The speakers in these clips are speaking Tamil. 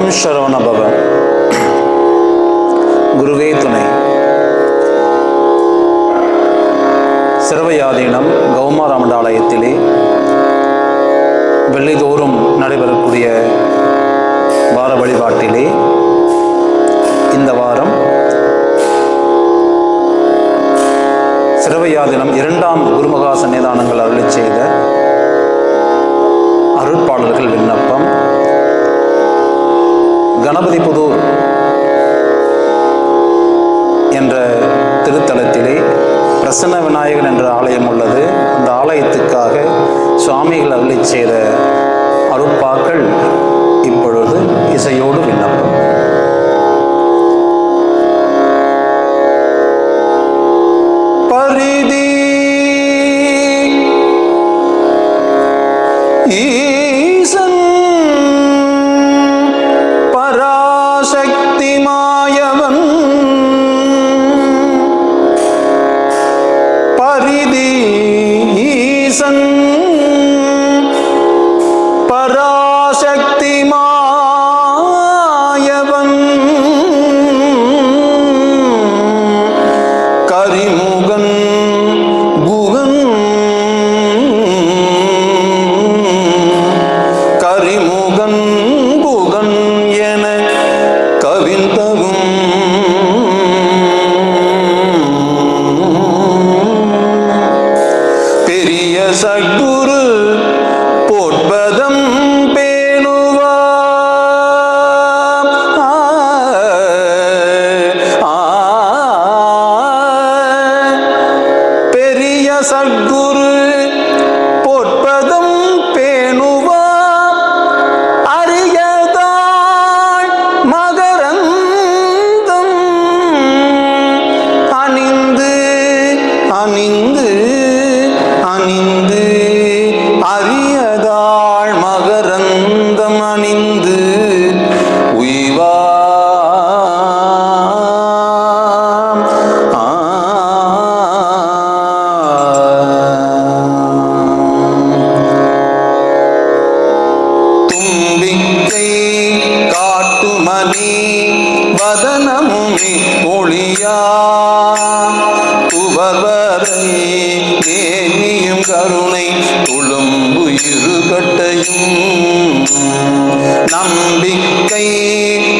ஓம் சரவணபவ. குருவே துணை. சிரவயாதீனம் கௌமாரமண்டாலயத்திலே வெள்ளிதோறும் நடைபெறக்கூடிய வார வழிபாட்டிலே இந்த வாரம் சிரவயாதீனம் 2ஆம் குருமகா சன்னிதானங்கள் அருளி செய்த அருட்பாடல்கள் விண்ணப்பம் கணபதிபுதூர் என்ற திருத்தலத்திலே பிரசன்ன விநாயகர் என்ற ஆலயம் உள்ளது. அந்த ஆலயத்துக்காக சுவாமிகள் அருளி செய்த அருட்பாக்கள் இப்பொழுது இசையோடு விண்ணப்பம். பரிதி ஈசன் பராசக்தி மாயவன் பரிதி ஈசன் பராசக்தி மாயவன் கரிமுகன் குகன் கரிமுகன் குகன் என கவிந்தவும் பெரிய சத்குரு போட்பதம் சத்குரு பொற்பதம் பேணுவா அரியதாய் மகரந்தம் அணிந்து அணிந்து அணிந்து அரியதாள் மகரந்தம் அணிந்து உய்வா தும்பிக்கை காட்டுமணி வதனமுமி ஒளியா துவர்வரை நேமியும் கருணை துளும்பு இருகட்டையும் நம்பிக்கை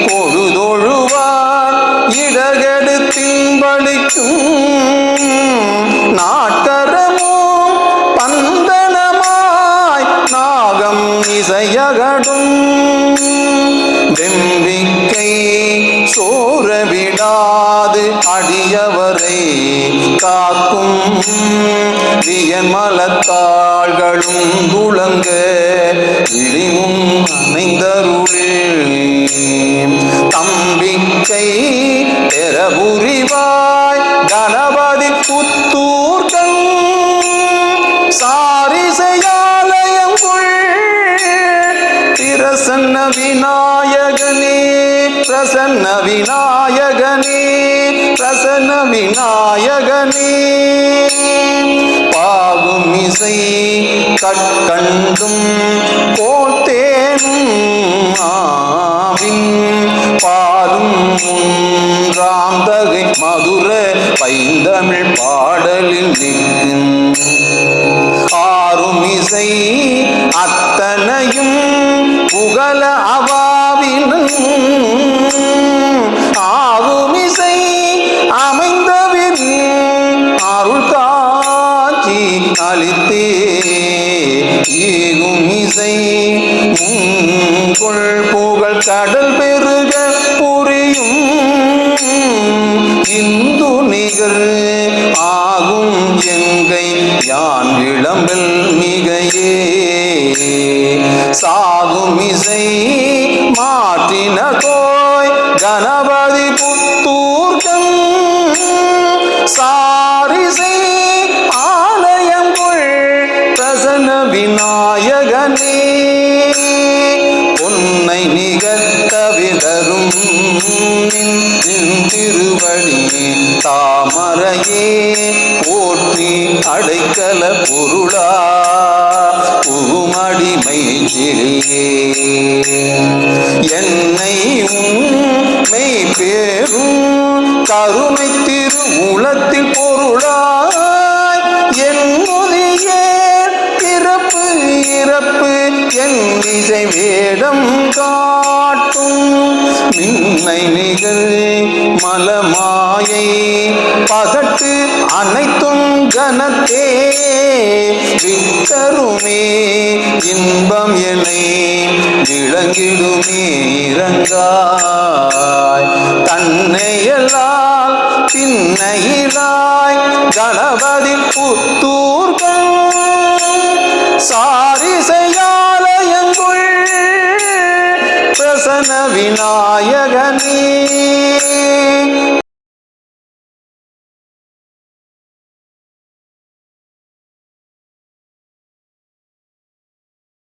பொழுதொழுவார் இடகெடுத்தின்பளிக்கும் நாட்டரமும் பந்தனமாய் நாகம் இசையகடும் வெம்பிக்கை சோரவிடாது அடியவரை காக்கும் வியன்மலத்தாள்களும் துளங்க விழிமுன் அமைந்தருள் தம்பிக்கை பெறபுரிவாய் கணபதி புத்தூர்கள் சாரிசையாலயங்குள் பிரசன்ன விநாயகனே பிரசன்ன விநாயகனே பிரசன்ன விநாயகனே பாகும் இசை கட்கண்டும் போத்தேனும் ஆவின் பாலும் மூன்றாம் தகை மதுர பைந்தமிழ் பாடலில் நிற்கும் ஆறும் இசை அத்தனையும் புகழ அவாவினும் ஆவுமிசை அமைந்தவின் அருள் காட்சி அளித்தே ஈகும் இசை முன்கொள் புகழ் கடல் பெருக புரியும் இந்து நிகர் ஆகும் எங்கை யான் விளம்பல் மிகையே சாகும் இசை மாற்றின கோய் கணபதி புத்தூர்கள் சாரிசை ஆலயங்குள் பிரசன்ன விநாயகனே பொன்னை நிகழ்த்த தவிதரும் நின் திருவடியே தாமரையே போற்றி அடைக்கல பொருளா பூமடிமை சிறியே என்னை உண்மை பேரும் கருணை திருமூலத்தில் பொருளாய் என் மொழியே பிறப்பு இறப்பு என் விஜை வேடம் காட்டும் மின்னை நிகழ் மலமாயை பகட்டு அனைத்தும் கனத்தே விட்டருமே இன்பம் என்னை விளங்கிடுமே இறங்காய் தன்னையெல்லாம் பின்னையிலாய் கணபதி புத்தூர்கள் சாரிசையாலயங்குள் பிரசன்ன விநாயகனே